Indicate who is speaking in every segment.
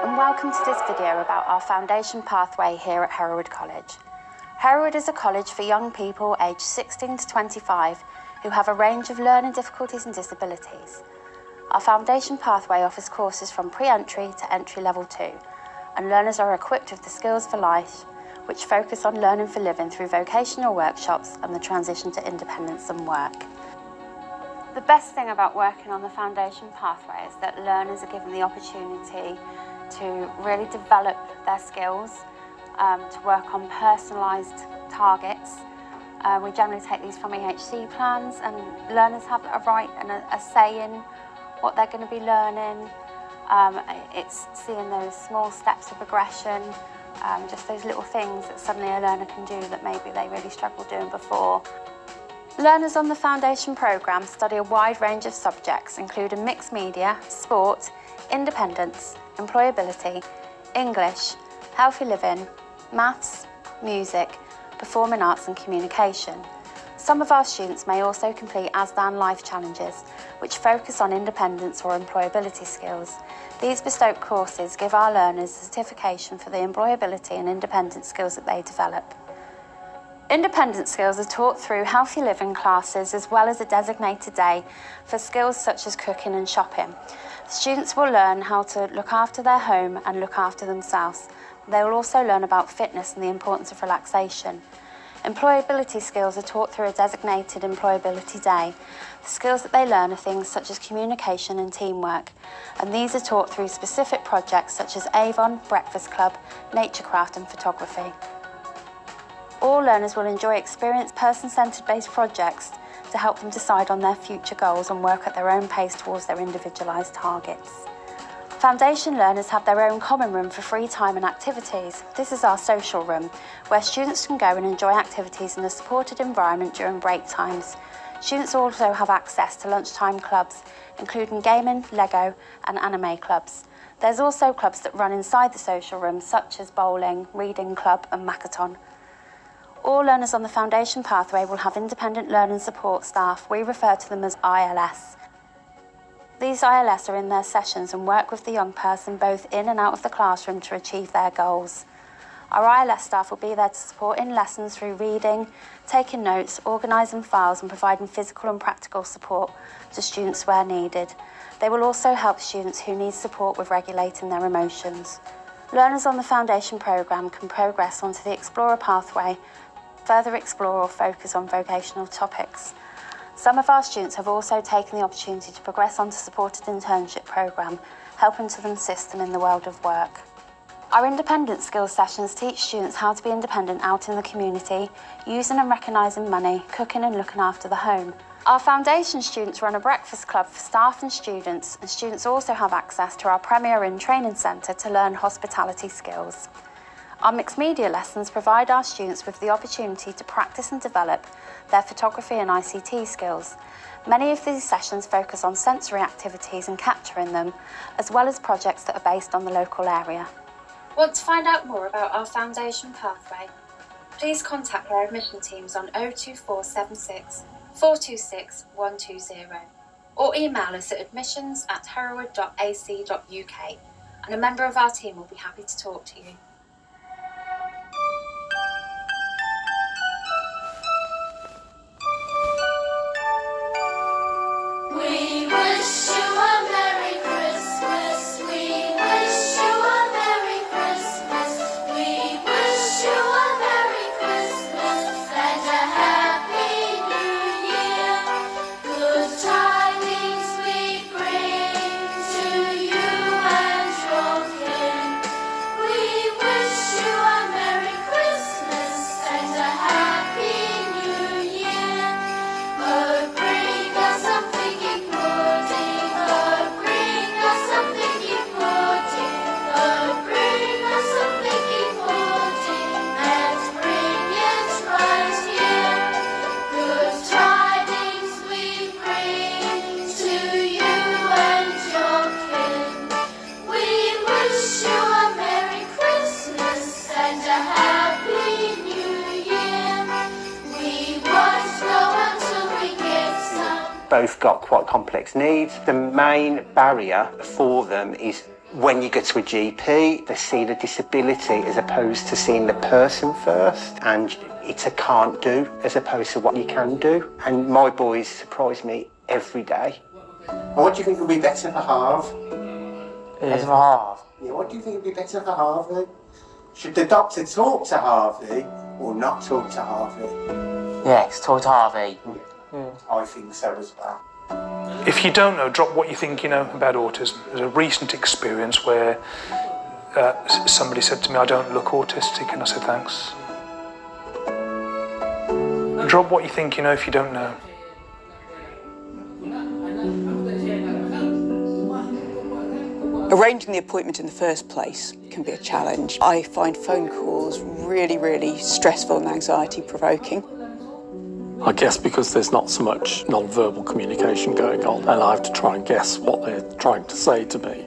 Speaker 1: and welcome to this video about our foundation pathway here at Hereward College. Hereward is a college for young people aged 16 to 25 who have a range of learning difficulties and disabilities. Our foundation pathway offers courses from pre-entry to entry level 2, and learners are equipped with the skills for life, which focus on learning for living through vocational workshops and the transition to independence and work. The best thing about working on the foundation pathway is that learners are given the opportunity to really develop their skills, to work on personalised targets. We generally take these from EHC plans, and learners have a right and a say in what they're going to be learning. It's seeing those small steps of progression, just those little things that suddenly a learner can do that maybe they really struggled doing before. Learners on the foundation programme study a wide range of subjects, including mixed media, sport, independence, employability, English, healthy living, maths, music, performing arts and communication. Some of our students may also complete ASDAN Life Challenges, which focus on independence or employability skills. These bespoke courses give our learners certification for the employability and independence skills that they develop. Independent skills are taught through healthy living classes, as well as a designated day for skills such as cooking and shopping. Students will learn how to look after their home and look after themselves. They will also learn about fitness and the importance of relaxation. Employability skills are taught through a designated employability day. The skills that they learn are things such as communication and teamwork, and these are taught through specific projects such as Avon, Breakfast Club, Naturecraft and photography. All learners will enjoy experienced person-centred based projects to help them decide on their future goals and work at their own pace towards their individualised targets. Foundation learners have their own common room for free time and activities. This is our social room, where students can go and enjoy activities in a supported environment during break times. Students also have access to lunchtime clubs, including gaming, Lego and anime clubs. There's also clubs that run inside the social room, such as bowling, reading club and Makaton. All learners on the foundation pathway will have independent learning support staff. We refer to them as ILS. These ILS are in their sessions and work with the young person both in and out of the classroom to achieve their goals. Our ILS staff will be there to support in lessons through reading, taking notes, organising files and providing physical and practical support to students where needed. They will also help students who need support with regulating their emotions. Learners on the foundation programme can progress onto the Explorer pathway, further explore or focus on vocational topics. Some of our students have also taken the opportunity to progress onto supported internship programme, helping to assist them in the world of work. Our independent skills sessions teach students how to be independent out in the community, using and recognising money, cooking and looking after the home. Our foundation students run a breakfast club for staff and students also have access to our Premier Inn training centre to learn hospitality skills. Our mixed media lessons provide our students with the opportunity to practice and develop their photography and ICT skills. Many of these sessions focus on sensory activities and capturing them, as well as projects that are based on the local area. Want to find out more about our foundation pathway? Please contact our admission teams on 02476 426 120 or email us at admissions@hereward.ac.uk, and a member of our team will be happy to talk to you.
Speaker 2: We wish you a Merry Christmas. We wish you a Merry Christmas. We wish you a Merry Christmas and a Happy New Year. Good tidings we bring to you and your kin. We wish you a Merry Christmas and a Happy New Year. Oh, bring us something important. Oh, bring us something important. Oh, bring us something important. Let's bring it right here. Good tidings we bring to you and your kin. We wish you a Merry Christmas and a Happy New Year. We won't go until we get some.
Speaker 3: Both got quite complex needs. The main barrier for them is When you go to a GP, they see the disability as opposed to seeing the person first, and it's a can't do as opposed to what you can do. And my boys surprise me every day. What do you think would be better for Harv?
Speaker 4: Better for Harv?
Speaker 3: Yeah, what do you think would be better for Harvey? Should the doctor talk to Harvey or not talk to Harvey?
Speaker 4: Yes, talk to Harvey.
Speaker 3: I think so as well.
Speaker 5: If you don't know, drop what you think you know about autism. There's a recent experience where somebody said to me, I don't look autistic, and I said, thanks. Drop what you think you know if you don't know.
Speaker 6: Arranging the appointment in the first place can be a challenge. I find phone calls really, really stressful and anxiety-provoking.
Speaker 7: I guess because there's not so much non-verbal communication going on, and I have to try and guess what they're trying to say to me.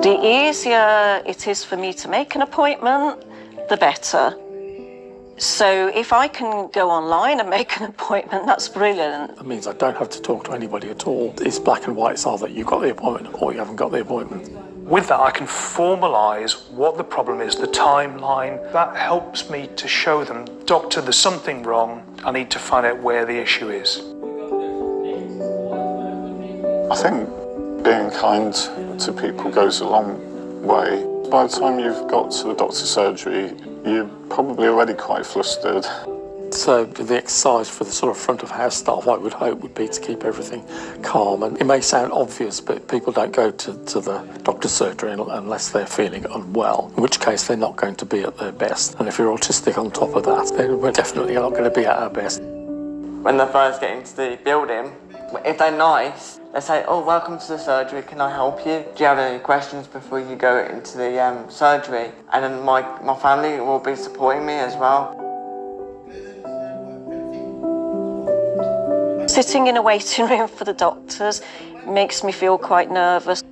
Speaker 8: The easier it is for me to make an appointment, the better. So if I can go online and make an appointment, that's brilliant.
Speaker 7: That means I don't have to talk to anybody at all. It's black and white, it's either you've got the appointment or you haven't got the appointment.
Speaker 5: With that, I can formalise what the problem is, the timeline. That helps me to show them, doctor, there's something wrong. I need to find out where the issue is.
Speaker 9: I think being kind to people goes a long way. By the time you've got to the doctor's surgery, you're probably already quite flustered.
Speaker 7: So the exercise for the sort of front of house staff, I would hope, would be to keep everything calm. And it may sound obvious, but people don't go to the doctor's surgery unless they're feeling unwell, in which case they're not going to be at their best. And if you're autistic on top of that, then we're definitely not going to be at our best.
Speaker 4: When they first get into the building, if they're nice, they say, oh, welcome to the surgery, can I help you? Do you have any questions before you go into the surgery? And then my family will be supporting me as well.
Speaker 8: Sitting in a waiting room for the doctors makes me feel quite nervous.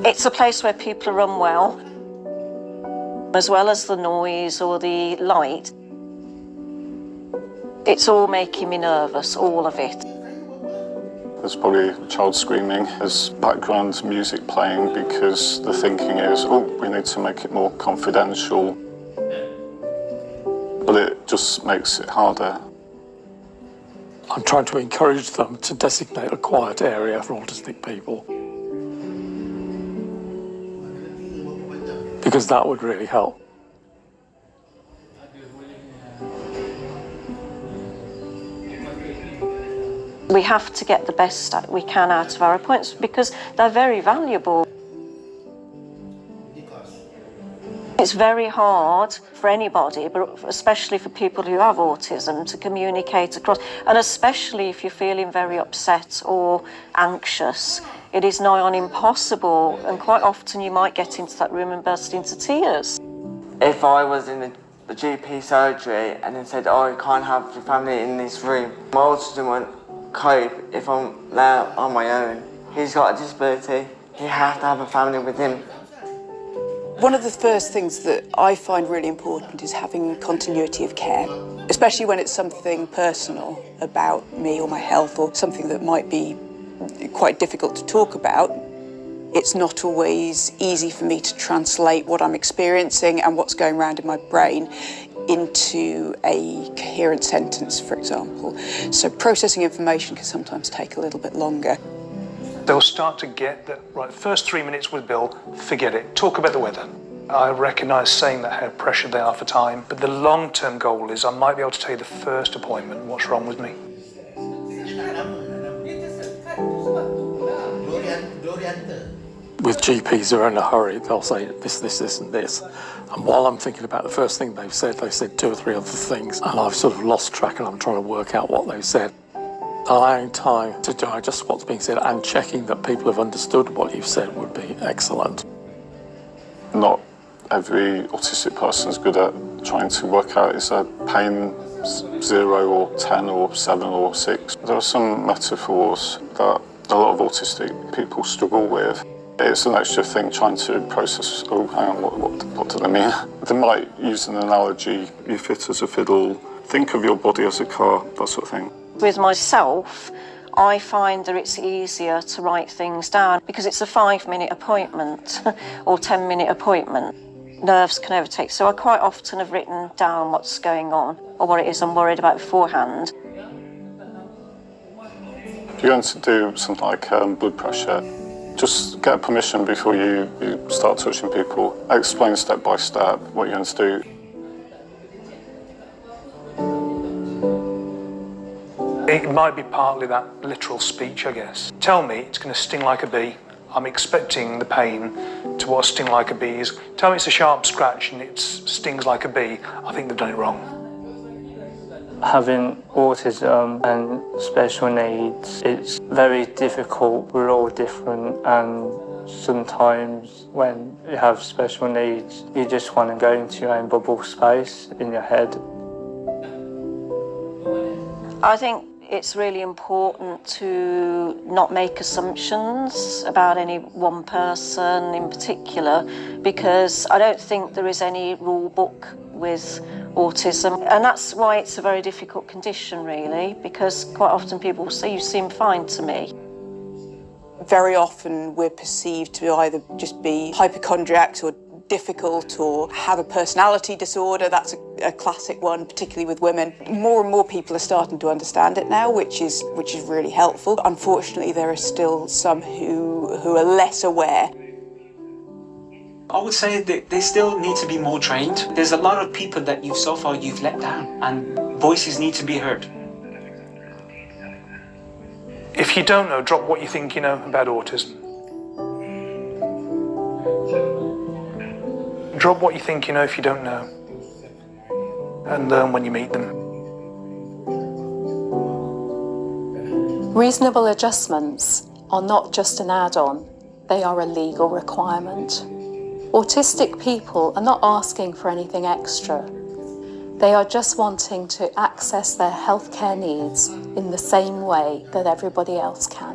Speaker 8: It's a place where people are unwell, as well as the noise or the light. It's all making me nervous, all of it.
Speaker 9: There's probably a child screaming, there's background music playing because the thinking is, oh, we need to make it more confidential. But it just makes it harder.
Speaker 7: I'm trying to encourage them to designate a quiet area for autistic people, because that would really help.
Speaker 8: We have to get the best we can out of our appointments because they're very valuable. It's very hard for anybody, but especially for people who have autism, to communicate across, and especially if you're feeling very upset or anxious. It is nigh on impossible, and quite often you might get into that room and burst into tears.
Speaker 4: If I was in the GP surgery and they said, oh, you can't have your family in this room, my autism won't cope if I'm there on my own. He's got a disability, he has to have a family with him.
Speaker 6: One of the first things that I find really important is having continuity of care, especially when it's something personal about me or my health, or something that might be quite difficult to talk about. It's not always easy for me to translate what I'm experiencing and what's going around in my brain into a coherent sentence, for example. So processing information can sometimes take a little bit longer.
Speaker 5: They'll start to get that, right, first 3 minutes with Bill, forget it, talk about the weather. I recognise saying that how pressured they are for time, but the long-term goal is I might be able to tell you the first appointment what's wrong with me.
Speaker 7: With GPs who are in a hurry, they'll say this, this and this. And while I'm thinking about the first thing they said 2 or 3 other things, and I've sort of lost track and I'm trying to work out what they've said. Allowing time to digest what's being said and checking that people have understood what you've said would be excellent.
Speaker 9: Not every autistic person is good at trying to work out, is their pain 0 or 10 or 7 or 6? There are some metaphors that a lot of autistic people struggle with. It's an extra thing trying to process, oh, hang on, what do they mean? They might use an analogy, you're fit as a fiddle, Think of your body as a car, that sort of thing.
Speaker 8: With myself, I find that it's easier to write things down because it's a 5-minute appointment or 10-minute appointment. Nerves can overtake, so I quite often have written down what's going on or what it is I'm worried about beforehand.
Speaker 9: If you're going to do something like blood pressure, just get permission before you start touching people. Explain step by step what you're going to do.
Speaker 5: It might be partly that literal speech, I guess. Tell me it's going to sting like a bee. I'm expecting the pain to what a sting like a bee is. Tell me it's a sharp scratch and it stings like a bee. I think they've done it wrong.
Speaker 10: Having autism and special needs, it's very difficult. We're all different, and sometimes when you have special needs, you just want to go into your own bubble space in your head.
Speaker 8: I think it's really important to not make assumptions about any one person in particular, because I don't think there is any rule book with autism, and that's why it's a very difficult condition, really, because quite often people say, you seem fine to me.
Speaker 6: Very often we're perceived to either just be hypochondriacs or difficult or have a personality disorder. That's a classic one, particularly with women. More and more people are starting to understand it now, which is really helpful. Unfortunately, there are still some who are less aware.
Speaker 11: I would say that they still need to be more trained. There's a lot of people that so far you've let down, and voices need to be heard.
Speaker 5: If you don't know, drop what you think you know about autism. Drop what you think you know if you don't know, and learn when you meet them.
Speaker 12: Reasonable adjustments are not just an add-on, they are a legal requirement. Autistic people are not asking for anything extra. They are just wanting to access their healthcare needs in the same way that everybody else can.